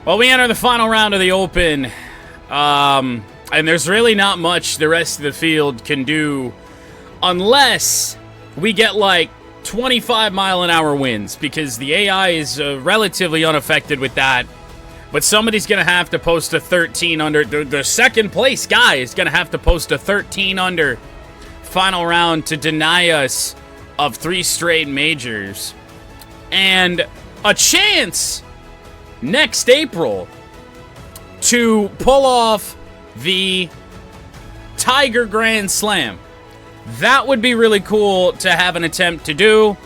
Well, we enter the final round of the Open, and there's really not much the rest of the field can do unless we get like 25-mile-an-hour winds, because the AI is relatively unaffected with that. But somebody's going to have to post a 13 under. The second place guy is going to have to post a 13 under final round to deny us of 3 straight majors. And a chance next April to pull off the Tiger Grand Slam. That would be really cool to have an attempt to do.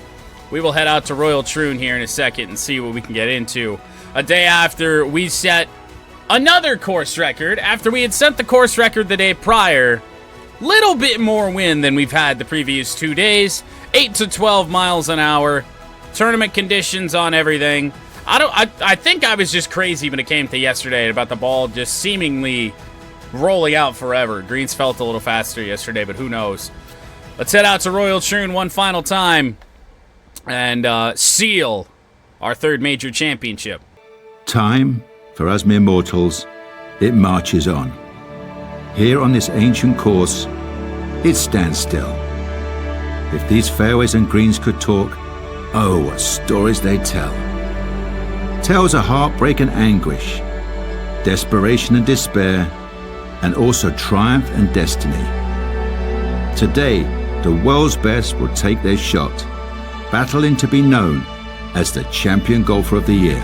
We will head out to Royal Troon here in a second and see what we can get into. A day after we set another course record, after we had set the course record the day prior, little bit more wind than we've had the previous 2 days. 8 to 12 miles an hour. Tournament conditions on everything. I think I was just crazy when it came to yesterday about the ball just seemingly rolling out forever. Greens felt a little faster yesterday, but who knows. Let's head out to Royal Troon one final time and seal our 3rd major championship. Time, for us mere mortals, it marches on. Here on this ancient course, it stands still. If these fairways and greens could talk, oh, what stories they'd tell. Tales of heartbreak and anguish, desperation and despair, and also triumph and destiny. Today, the world's best will take their shot, battling to be known as the champion golfer of the year.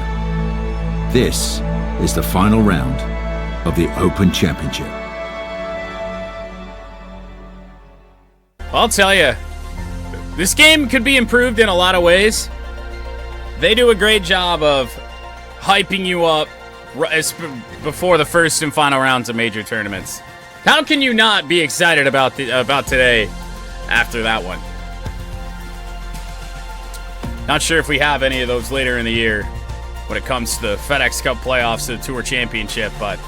This is the final round of the Open Championship. I'll tell you, this game could be improved in a lot of ways. They do a great job of hyping you up before the first and final rounds of major tournaments. How can you not be excited about today after that one? Not sure if we have any of those later in the year when it comes to the FedEx Cup playoffs, the Tour Championship, but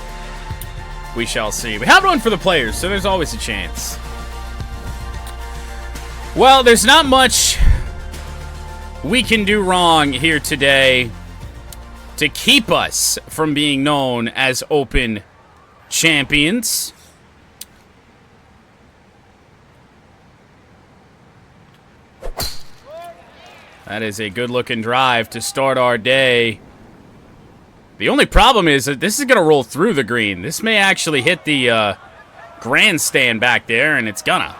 we shall see. We have one for the players, so there's always a chance. Well, there's not much we can do wrong here today to keep us from being known as Open champions. That is a good-looking drive to start our day. The only problem is that this is going to roll through the green. This may actually hit the grandstand back there, and it's gonna.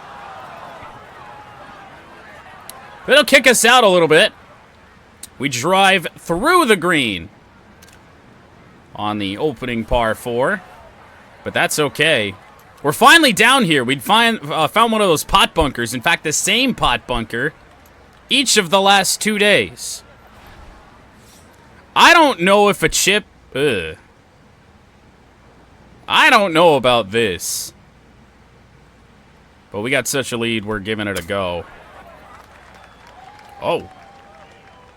It'll kick us out a little bit. We drive through the green on the opening par 4, but that's okay. We're finally down here. We'd found one of those pot bunkers. In fact, the same pot bunker each of the last 2 days. I don't know if a chip... I don't know about this. But we got such a lead, we're giving it a go. Oh.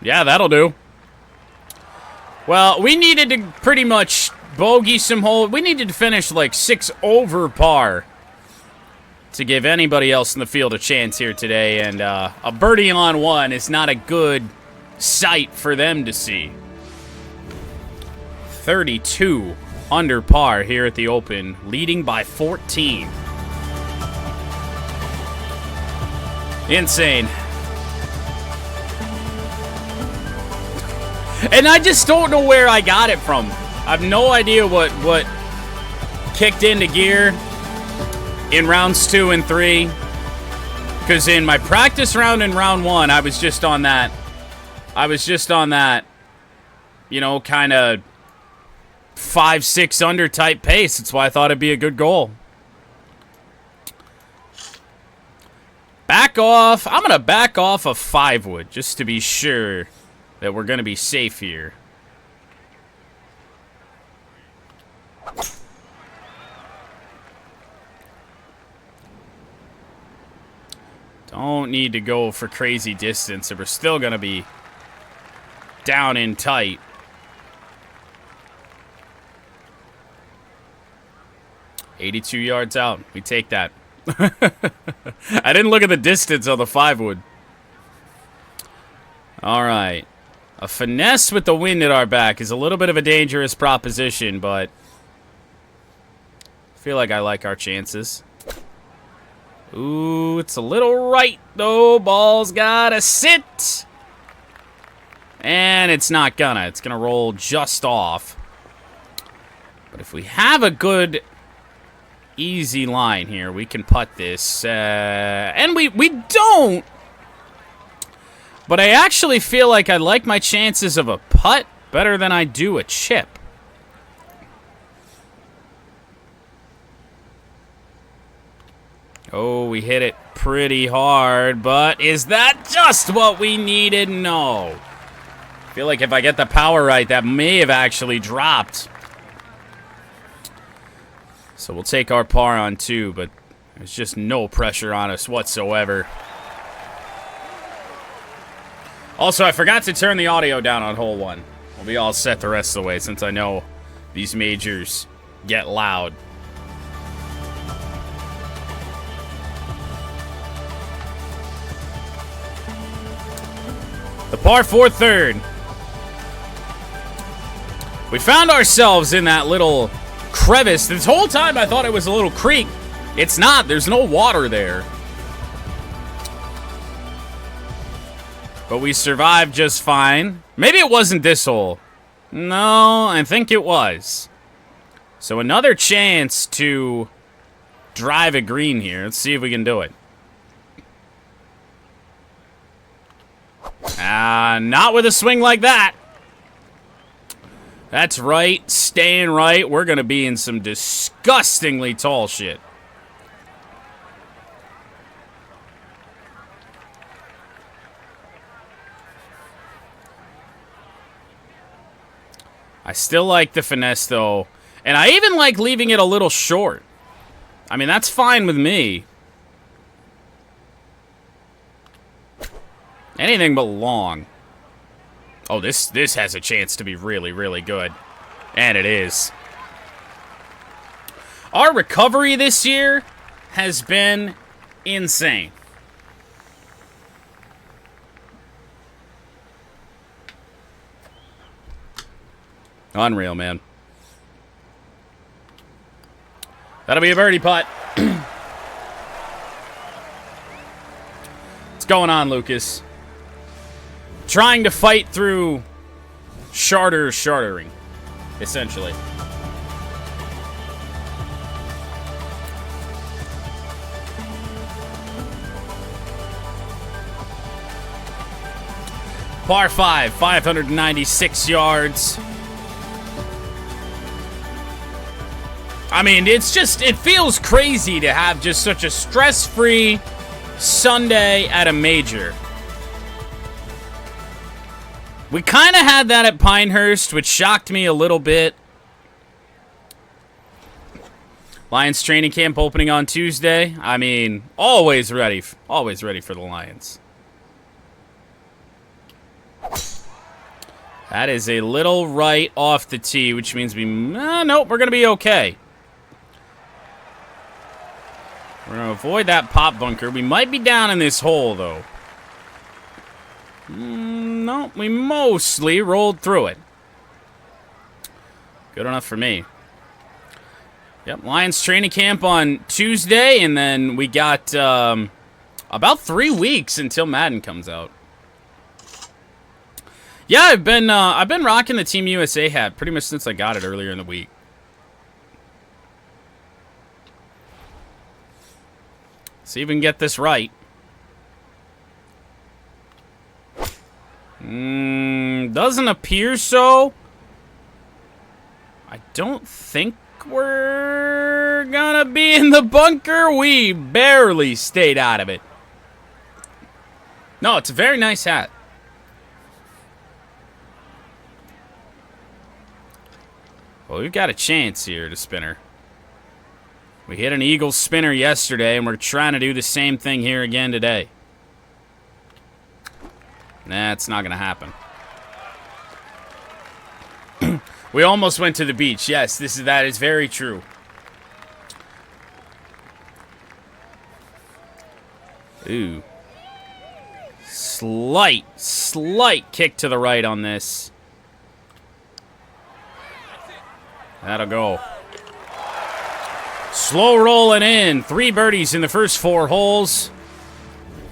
Yeah, that'll do. Well, we needed to pretty much bogey some holes. We needed to finish like 6 over par to give anybody else in the field a chance here today. And a birdie on 1 is not a good sight for them to see. 32 under par here at the Open, leading by 14. Insane. And I just don't know where I got it from. I have no idea what kicked into gear in rounds 2 and 3. Because in my practice round in round 1, I was just on that. You know, kind of 5-6 under type pace. That's why I thought it'd be a good goal. Back off. I'm going to back off a 5-wood just to be sure that we're going to be safe here. Don't need to go for crazy distance, and we're still going to be down in tight. $82 yards out. We take that. I didn't look at the distance on the 5-wood. All right. A finesse with the wind at our back is a little bit of a dangerous proposition, but I feel like I like our chances. Ooh, it's a little right, though. Ball's gotta sit. And it's not gonna. It's gonna roll just off. But if we have a good, easy line here, we can putt this. And we don't. But I actually feel like I like my chances of a putt better than I do a chip. Oh, we hit it pretty hard, but is that just what we needed? No. I feel like if I get the power right, that may have actually dropped. So we'll take our par on 2, but there's just no pressure on us whatsoever. Also, I forgot to turn the audio down on hole 1. We'll be all set the rest of the way since I know these majors get loud. The par 4 third. We found ourselves in that little crevice. This whole time I thought it was a little creek. It's not. There's no water there. But we survived just fine. Maybe it wasn't this hole. No, I think it was. So another chance to drive a green here. Let's see if we can do it. Not with a swing like that. That's right. Staying right. We're going to be in some disgustingly tall shit. I still like the finesse, though. And I even like leaving it a little short. I mean, that's fine with me. Anything but long. Oh, this has a chance to be really, really good. And it is. Our recovery this year has been insane. Unreal, man. That'll be a birdie putt. What's going on, Lucas? Trying to fight through chartering, essentially. Par 5, 596 yards. I mean, it's just, it feels crazy to have just such a stress-free Sunday at a major. We kind of had that at Pinehurst, which shocked me a little bit. Lions training camp opening on Tuesday. I mean, always ready for the Lions. That is a little right off the tee, which means nope, we're going to be okay. We're going to avoid that pop bunker. We might be down in this hole, though. No, we mostly rolled through it. Good enough for me. Yep, Lions training camp on Tuesday, and then we got about 3 weeks until Madden comes out. Yeah, I've been rocking the Team USA hat pretty much since I got it earlier in the week. See if we can get this right. Doesn't appear so. I don't think we're gonna be in the bunker. We barely stayed out of it. No, it's a very nice hat. Well, we've got a chance here to spinner. We hit an Eagles spinner yesterday, and we're trying to do the same thing here again today. Nah, it's not going to happen. We almost went to the beach. Yes, that is very true. Ooh. slight kick to the right on this. That'll go. Slow rolling in. 3 birdies in the first 4 holes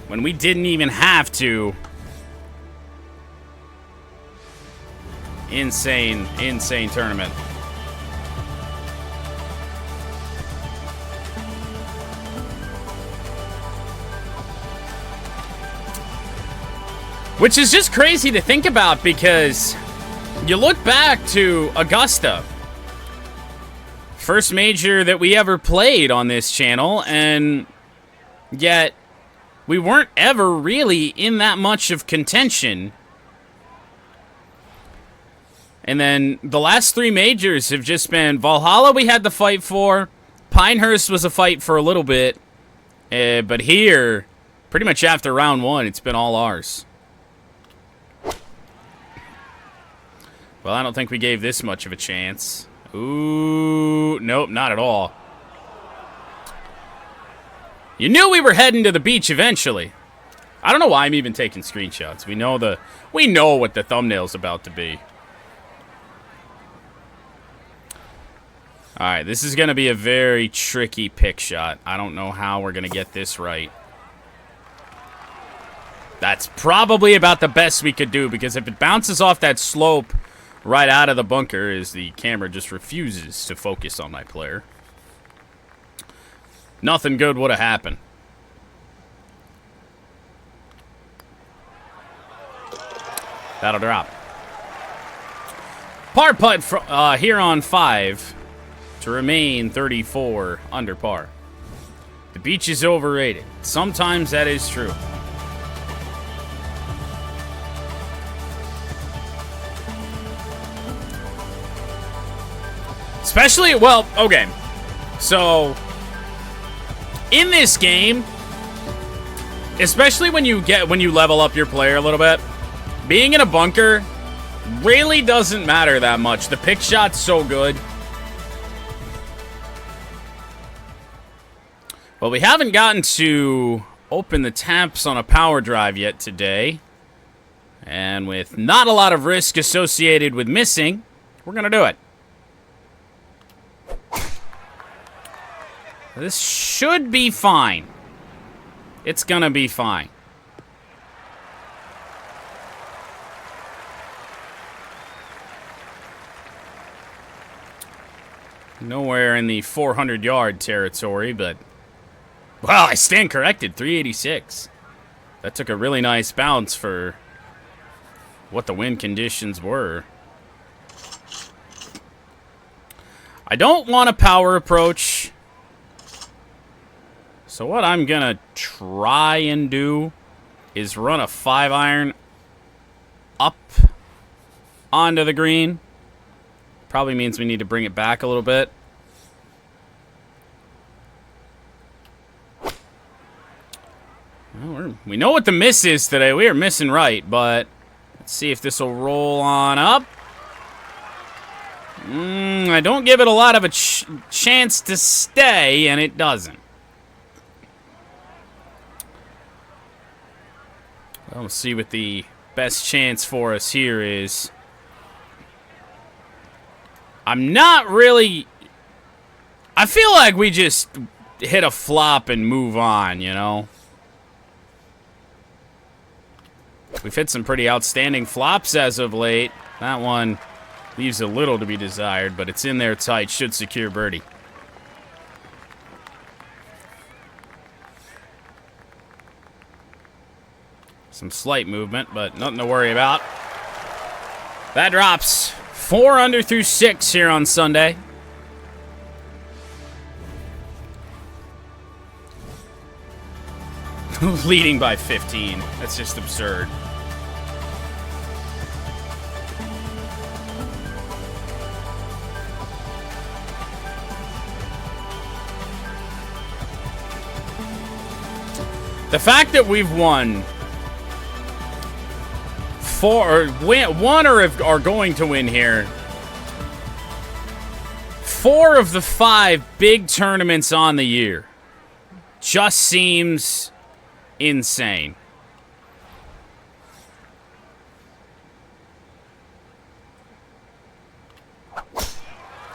when we didn't even have to. Insane tournament. Which is just crazy to think about because you look back to Augusta. First major that we ever played on this channel, and yet we weren't ever really in that much of contention. And then the last 3 majors have just been Valhalla we had to fight for. Pinehurst was a fight for a little bit. But here, pretty much after round 1, it's been all ours. Well, I don't think we gave this much of a chance. Ooh, nope, not at all. You knew we were heading to the beach eventually. I don't know why I'm even taking screenshots. We know what the thumbnail's about to be. All right, this is going to be a very tricky pick shot. I don't know how we're going to get this right. That's probably about the best we could do, because if it bounces off that slope right out of the bunker, as the camera just refuses to focus on my player, nothing good would have happened. That'll drop. Par putt here on 5 to remain 34 under par. The beach is overrated. Sometimes that is true. Especially, well, okay. So, in this game, especially when you level up your player a little bit, being in a bunker really doesn't matter that much. The pick shot's so good. Well, we haven't gotten to open the taps on a power drive yet today. And with not a lot of risk associated with missing, we're going to do it. This should be fine. It's going to be fine. Nowhere in the 400-yard territory, but... Well, I stand corrected. 386. That took a really nice bounce for what the wind conditions were. I don't want a power approach. So what I'm going to try and do is run a 5-iron up onto the green. Probably means we need to bring it back a little bit. Well, we know what the miss is today. We are missing right, but let's see if this will roll on up. I don't give it a lot of a chance to stay, and it doesn't. Well, we'll see what the best chance for us here is. I'm not really... I feel like we just hit a flop and move on, you know? We've hit some pretty outstanding flops as of late. That one leaves a little to be desired, but it's in there tight. Should secure birdie. Some slight movement, but nothing to worry about. That drops 4 under through 6 here on Sunday. Leading by 15. That's just absurd. The fact that we've won 4 or won or are going to win here 4 of the 5 big tournaments on the year just seems insane.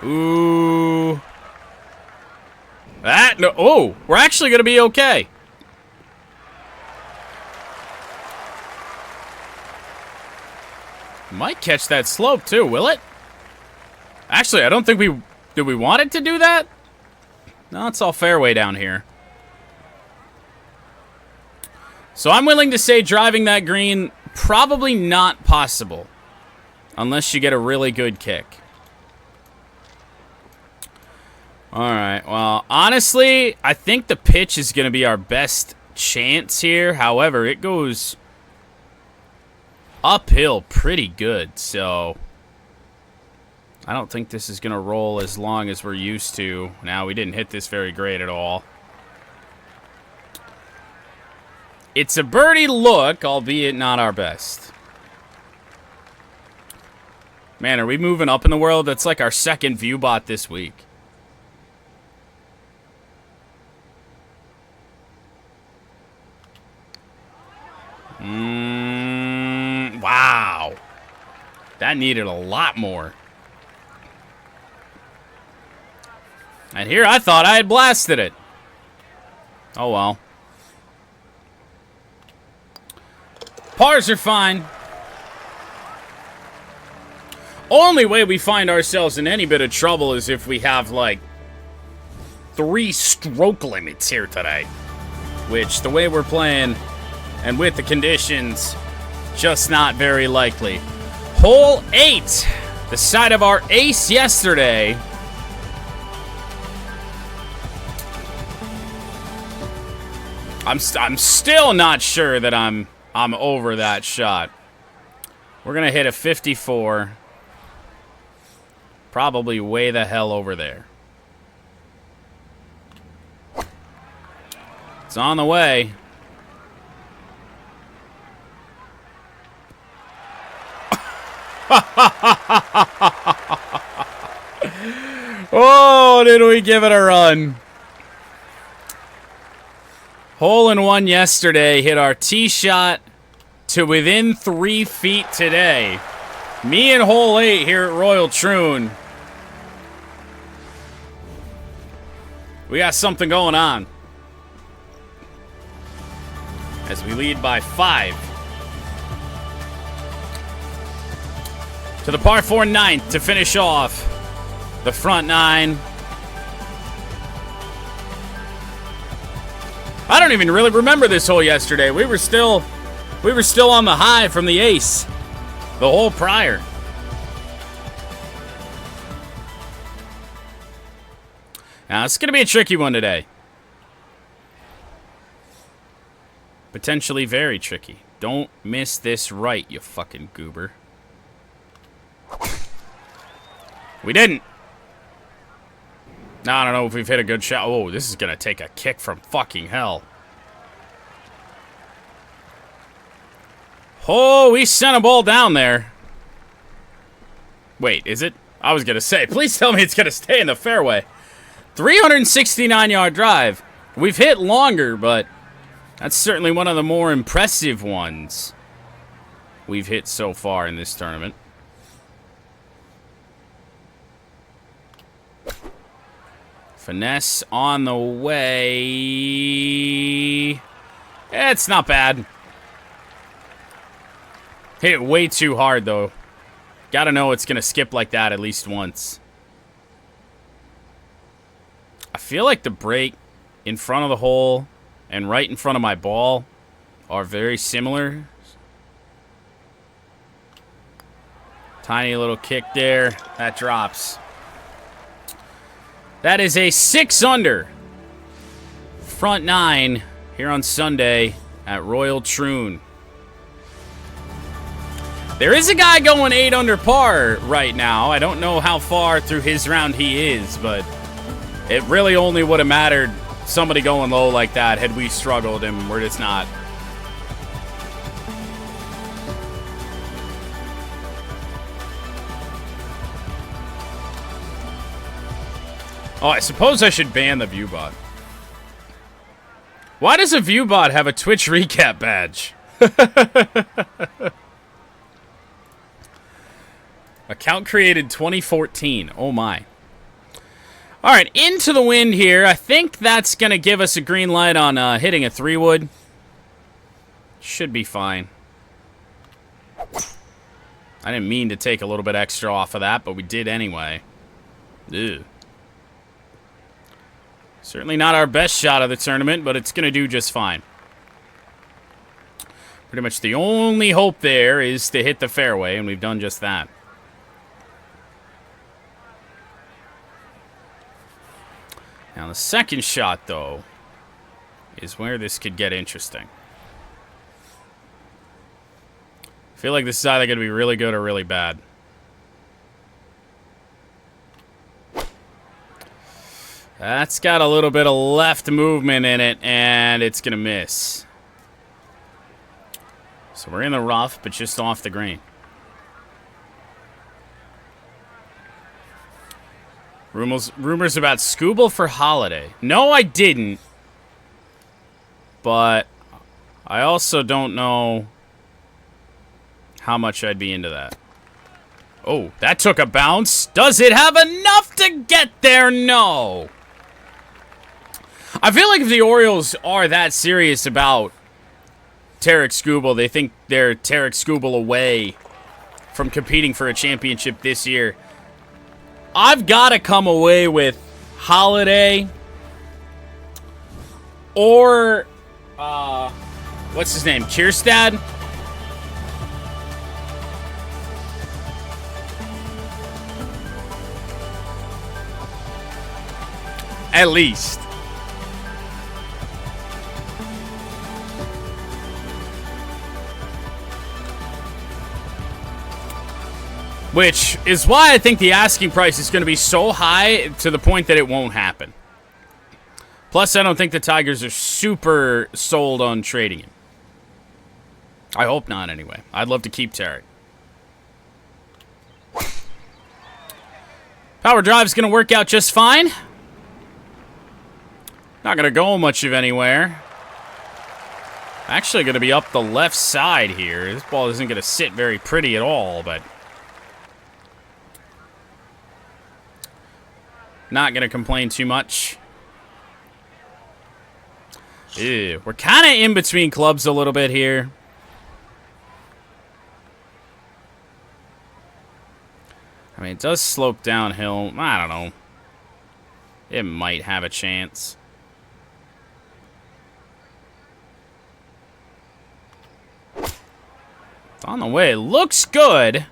Ooh. That, no, oh, we're actually going to be okay. Might catch that slope too, will it? Actually, I don't think do we want it to do that? No, it's all fairway down here. So I'm willing to say driving that green, probably not possible. Unless you get a really good kick. Alright, well, honestly, I think the pitch is going to be our best chance here. However, it goes uphill pretty good, so I don't think this is going to roll as long as we're used to. Now, we didn't hit this very great at all. It's a birdie look, albeit not our best. Man, are we moving up in the world? That's like our second view bot this week. Wow. That needed a lot more. And here I thought I had blasted it. Oh well. Pars are fine. Only way we find ourselves in any bit of trouble is if we have, like, 3 stroke limits here today. Which, the way we're playing, and with the conditions, just not very likely. Hole 8. The side of our ace yesterday. I'm still not sure that I'm over that shot. We're going to hit a 54. Probably way the hell over there. It's on the way. Oh, did we give it a run? Hole in one yesterday, hit our tee shot to within 3 feet today. Me and hole 8 here at Royal Troon. We got something going on. As we lead by 5. To the par 4 ninth to finish off the front 9. I don't even really remember this hole yesterday. We were still on the high from the ace the hole prior. Now, it's going to be a tricky one today. Potentially very tricky. Don't miss this right, you fucking goober. We didn't. Now, I don't know if we've hit a good shot. Oh, this is going to take a kick from fucking hell. Oh, we sent a ball down there. Wait, is it? I was going to say, please tell me it's going to stay in the fairway. 369-yard drive. We've hit longer, but that's certainly one of the more impressive ones we've hit so far in this tournament. Finesse on the way. It's not bad. Hit it way too hard, though. Gotta know it's gonna skip like that at least once. I feel like the break in front of the hole and right in front of my ball are very similar. Tiny little kick there. That drops. That is a 6 under. Front 9 here on Sunday at Royal Troon. There is a guy going 8 under par right now. I don't know how far through his round he is, but it really only would have mattered somebody going low like that had we struggled, and we're just not. Oh, I suppose I should ban the viewbot. Why does a viewbot have a Twitch recap badge? Account created 2014. Oh my. All right, into the wind here. I think that's going to give us a green light on hitting a 3-wood. Should be fine. I didn't mean to take a little bit extra off of that, but we did anyway. Ew. Certainly not our best shot of the tournament, but it's going to do just fine. Pretty much the only hope there is to hit the fairway, and we've done just that. Now, the second shot, though, is where this could get interesting. I feel like this is either going to be really good or really bad. That's got a little bit of left movement in it, and it's going to miss. So we're in the rough, but just off the green. Rumors about Scooble for holiday. No, I didn't. But I also don't know how much I'd be into that. Oh, that took a bounce. Does it have enough to get there? No. I feel like if the Orioles are that serious about Tarek Skubal, they think they're Tarek Skubal away from competing for a championship this year. I've got to come away with Holiday or, what's his name? Kierstad? At least. Which is why I think the asking price is going to be so high to the point that it won't happen. Plus, I don't think the Tigers are super sold on trading him. I hope not, anyway. I'd love to keep Tarek. Power drive's going to work out just fine. Not going to go much of anywhere. Actually going to be up the left side here. This ball isn't going to sit very pretty at all, but not going to complain too much. Ew. We're kind of in between clubs a little bit here. I mean, it does slope downhill. I don't know. It might have a chance. It's on the way. It looks good.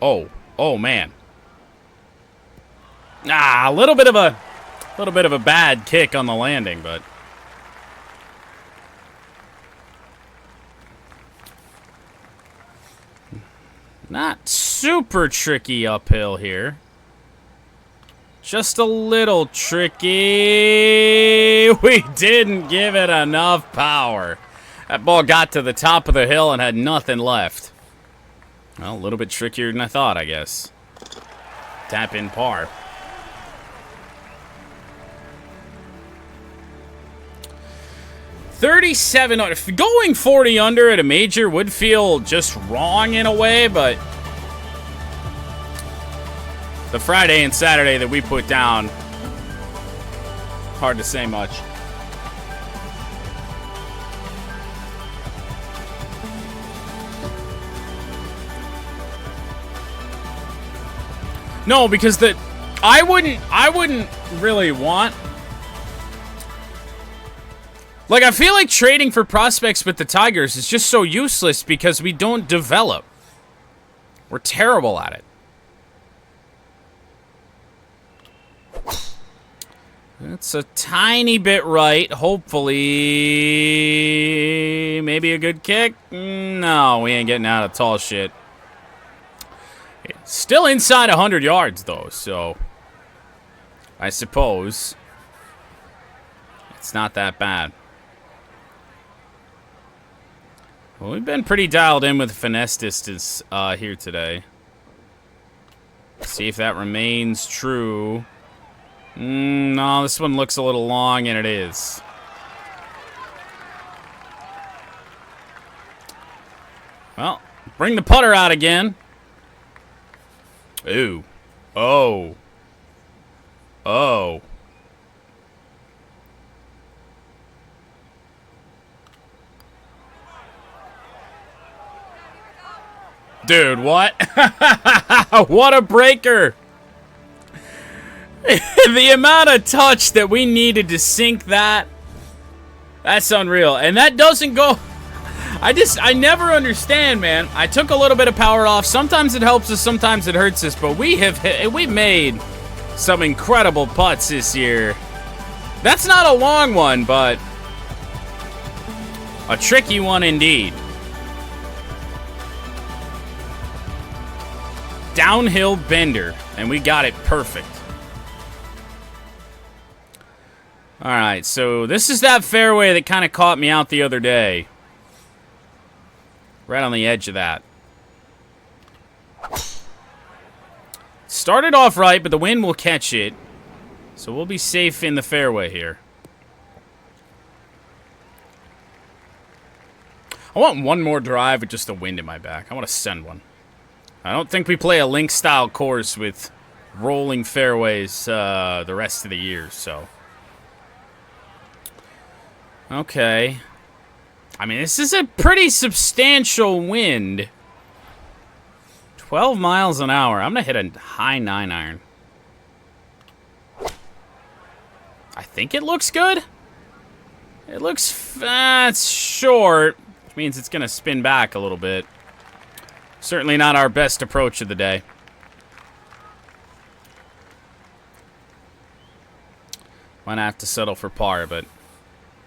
Oh. Oh, man. Ah, a little bit of a bad kick on the landing, but not super tricky uphill here. Just a little tricky. We didn't give it enough power. That ball got to the top of the hill and had nothing left. Well, a little bit trickier than I thought, I guess. Tap in par. $37. Going 40 under at a major would feel just wrong in a way, but the Friday and Saturday that we put down, hard to say much. No, because I wouldn't really want. Like, I feel like trading for prospects with the Tigers is just so useless because we don't develop. We're terrible at it. It's a tiny bit right. Hopefully, maybe a good kick. No, we ain't getting out of tall shit. It's still inside 100 yards, though, so I suppose it's not that bad. Well, we've been pretty dialed in with finesse distance here today. See if that remains true. No, this one looks a little long, and it is. Well, bring the putter out again. Ooh. Oh. Oh. Dude, what? What a breaker! The amount of touch that we needed to sink that, that's unreal. And that doesn't go... I never understand, man. I took a little bit of power off. Sometimes it helps us, sometimes it hurts us, but we've made some incredible putts this year. That's not a long one, but a tricky one indeed. Downhill bender, and we got it perfect. Alright, so this is that fairway that kind of caught me out the other day. Right on the edge of that. Started off right, but the wind will catch it. So we'll be safe in the fairway here. I want one more drive with just the wind in my back. I want to send one. I don't think we play a link-style course with rolling fairways the rest of the year, so... Okay. I mean, this is a pretty substantial wind. 12 miles an hour. I'm going to hit a high 9-iron. I think it looks good. It looks... it's short, which means it's going to spin back a little bit. Certainly not our best approach of the day. Might have to settle for par, but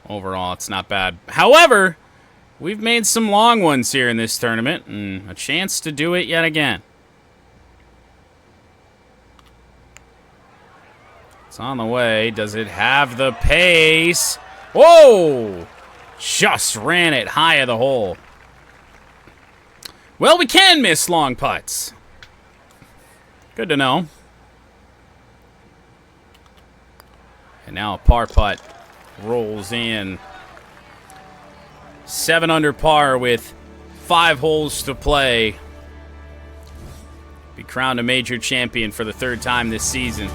overall it's not bad. However, we've made some long ones here in this tournament, and a chance to do it yet again. It's on the way. Does it have the pace? Whoa! Just ran it high of the hole. Well, we can miss long putts. Good to know. And now a par putt rolls in. 7 under par with 5 holes to play. Be crowned a major champion for the 3rd time this season.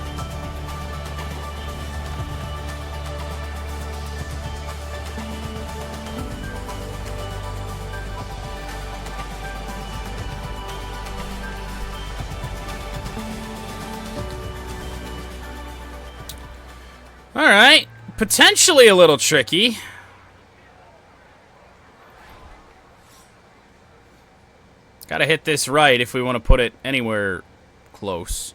All right, potentially a little tricky. Got to hit this right if we want to put it anywhere close.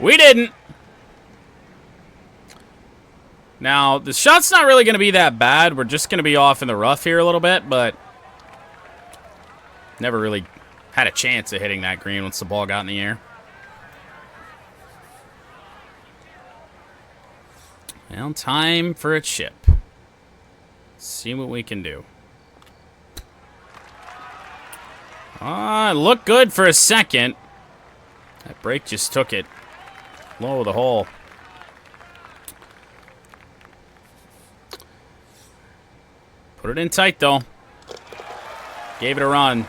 We didn't. Now, the shot's not really going to be that bad. We're just going to be off in the rough here a little bit, but never really had a chance of hitting that green once the ball got in the air. Well, time for a chip. Let's see what we can do. It looked good for a second. That break just took it low of the hole. Put it in tight, though. Gave it a run.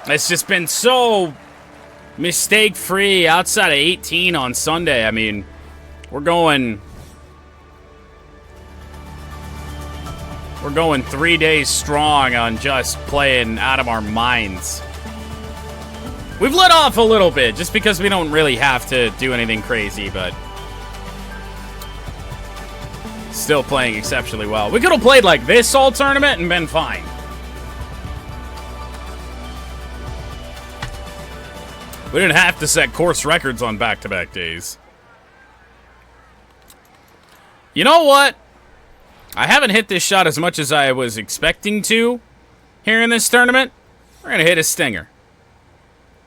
It's just been so mistake-free outside of 18 on Sunday. I mean, we're going 3 days strong on just playing out of our minds. We've let off a little bit just because we don't really have to do anything crazy, but still playing exceptionally well. We could have played like this all tournament and been fine. We didn't have to set course records on back-to-back days. You know what? I haven't hit this shot as much as I was expecting to here in this tournament. We're going to hit a stinger.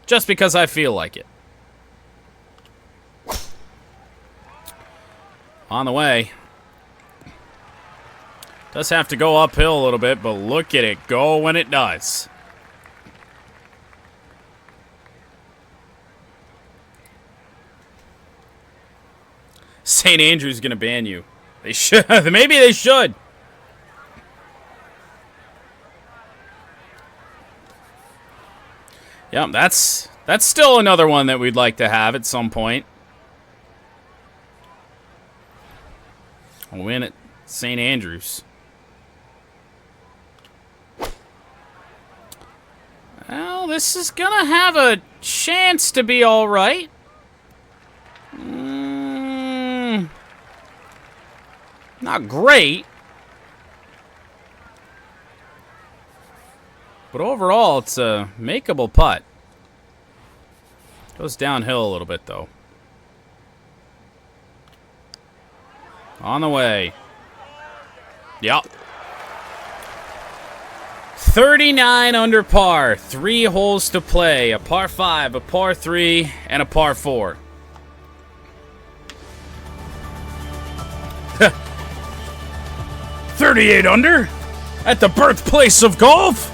Just because I feel like it. On the way. Does have to go uphill a little bit, but look at it go when it does. St. Andrew's going to ban you. They should. Maybe they should. Yep, that's still another one that we'd like to have at some point. St. Andrews. Well, this is gonna have a chance to be all right. Not great. But overall, it's a makeable putt. Goes downhill a little bit, though. On the way. Yep. 39 under par. 3 holes to play. A par 5, a par 3, and a par 4. 38 under? At the birthplace of golf?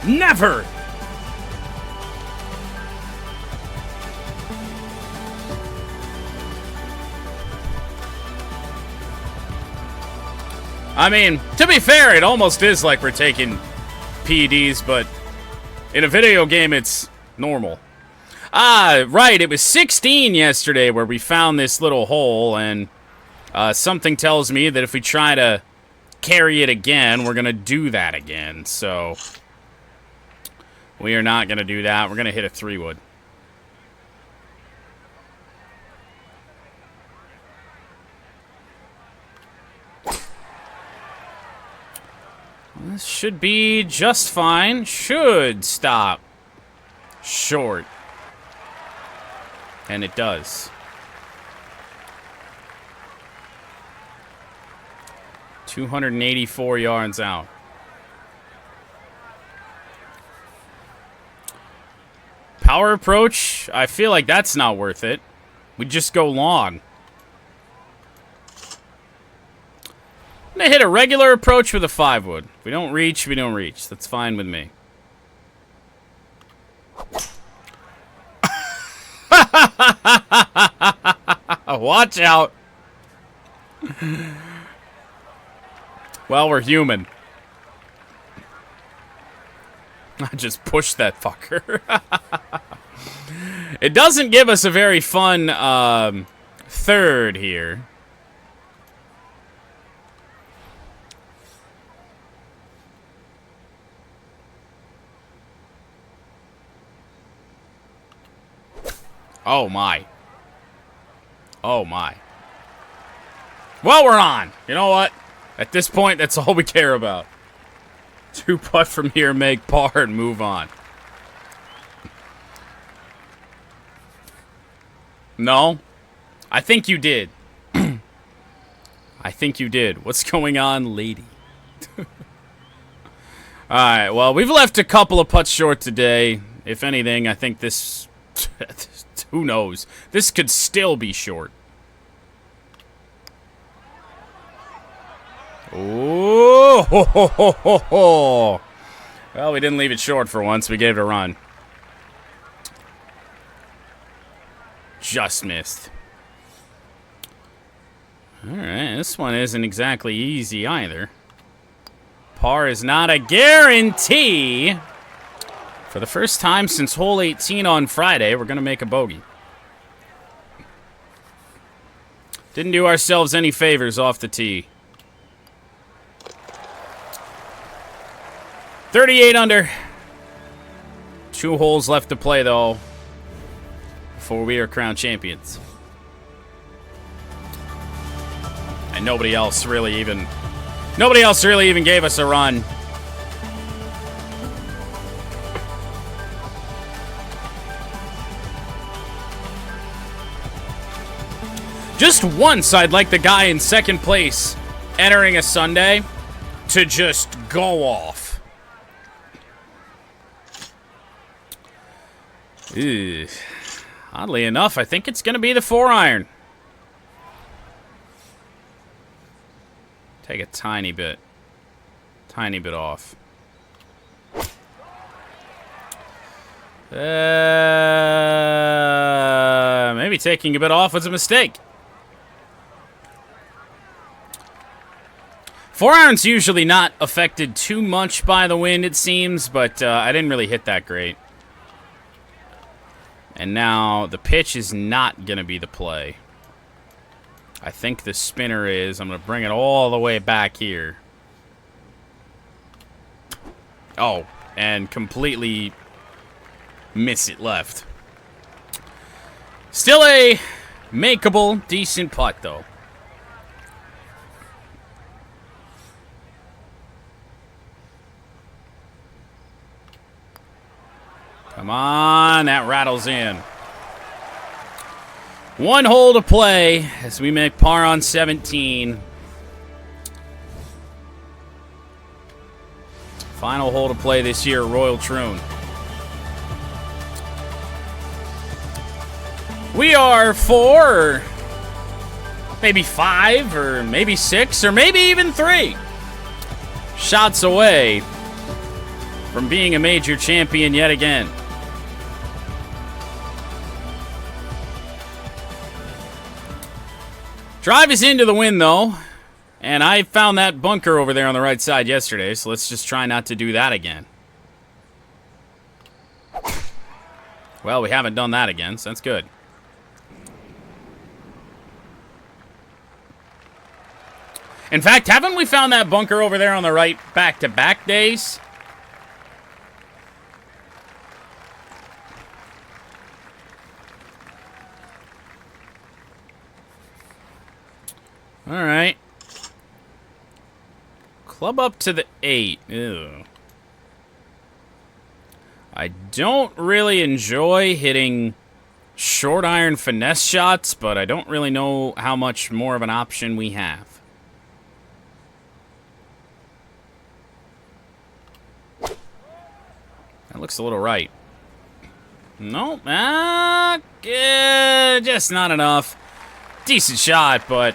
Never! I mean, to be fair, it almost is like we're taking PEDs, but in a video game, it's normal. Right, it was 16 yesterday where we found this little hole, and something tells me that if we try to carry it again, we're going to do that again, so we are not going to do that. We're going to hit a 3-wood. This should be just fine. Should stop short. And it does. .284 yards out. Power approach, I feel like that's not worth it. We just go long. I'm going to hit a regular approach with a 5-wood. If we don't reach, we don't reach. That's fine with me. Watch out. Well, we're human. I just pushed that fucker. It doesn't give us a very fun third here. Oh, my. Oh, my. Well, we're on. You know what? At this point, that's all we care about. 2 putt from here, make par, and move on. No? I think you did. I think you did. What's going on, lady? Alright, well, we've left a couple of putts short today. If anything, I think this... Who knows? This could still be short. Ooh, ho, ho, ho, ho, ho. Well, we didn't leave it short for once. We gave it a run. Just missed. Alright, this one isn't exactly easy either. Par is not a guarantee. For the first time since hole 18 on Friday, we're going to make a bogey. Didn't do ourselves any favors off the tee. 38 under. 2 holes left to play, though, before we are crowned champions. And nobody else really even gave us a run. Just once, I'd like the guy in second place entering a Sunday to just go off. Ew. Oddly enough, I think it's going to be the 4-iron. Take a tiny bit off. Maybe taking a bit off was a mistake. 4-iron's usually not affected too much by the wind, it seems, but I didn't really hit that great. And now the pitch is not going to be the play. I think the spinner is. I'm going to bring it all the way back here. Oh, and completely miss it left. Still a makeable, decent putt, though. Come on, that rattles in. One hole to play as we make par on 17. Final hole to play this year, Royal Troon. We are 4, or maybe 5, or maybe 6, or maybe even 3 shots away from being a major champion yet again. Drive is into the wind, though, and I found that bunker over there on the right side yesterday, so let's just try not to do that again. Well, we haven't done that again, so that's good. In fact, haven't we found that bunker over there on the right back-to-back days? All right. Club up to the 8. Ew. I don't really enjoy hitting short iron finesse shots, but I don't really know how much more of an option we have. That looks a little right. Nope. Just not enough. Decent shot, but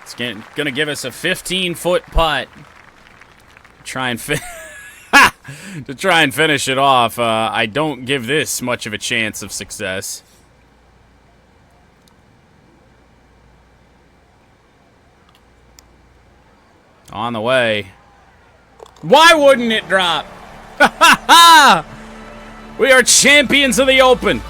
it's gonna give us a 15-foot putt. Try and to try and finish it off. I don't give this much of a chance of success. On the way. Why wouldn't it drop? We are champions of the Open.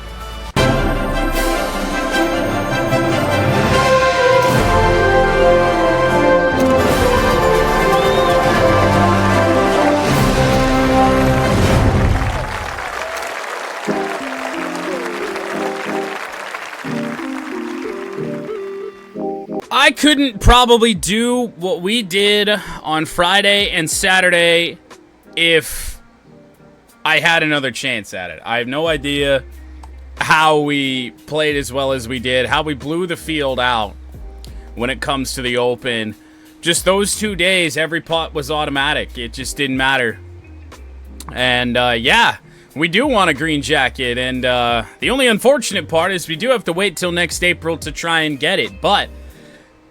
I couldn't probably do what we did on Friday and Saturday if I had another chance at it. I have no idea how we played as well as we did, how we blew the field out when it comes to the Open. Just those 2 days, every putt was automatic. It just didn't matter. And, yeah, we do want a green jacket. And the only unfortunate part is we do have to wait till next April to try and get it. But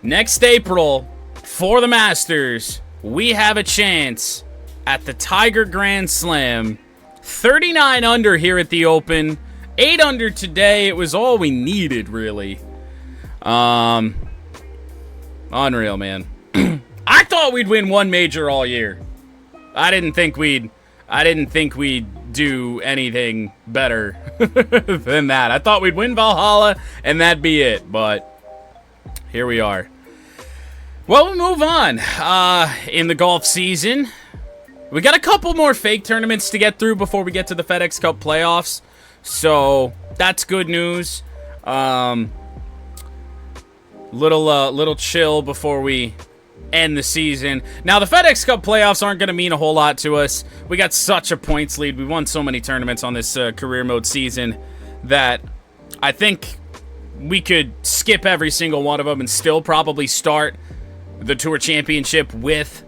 next April, for the Masters, we have a chance at the Tiger Grand Slam. 39 under here at the Open. 8 under today. It was all we needed, really. Unreal, man. I thought we'd win one major all year. I didn't think we'd do anything better than that. I thought we'd win Valhalla and that'd be it, but here we are. Well, we move on. In the golf season, we got a couple more fake tournaments to get through before we get to the FedEx Cup playoffs. So that's good news. Little chill before we end the season. Now, the FedEx Cup playoffs aren't going to mean a whole lot to us. We got such a points lead. We won so many tournaments on this career mode season that I think we could skip every single one of them and still probably start the Tour Championship with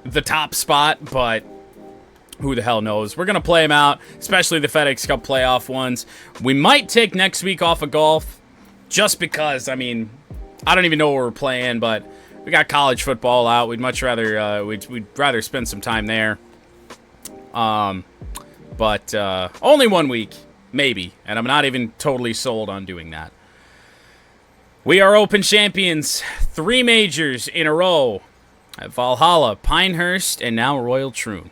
the top spot, but who the hell knows? We're going to play them out, especially the FedEx Cup playoff ones. We might take next week off of golf just because, I mean, I don't even know what we're playing, but we got college football out. We'd much rather, we'd rather spend some time there. But only 1 week, maybe, and I'm not even totally sold on doing that. We are Open champions, 3 majors in a row at Valhalla, Pinehurst, and now Royal Troon.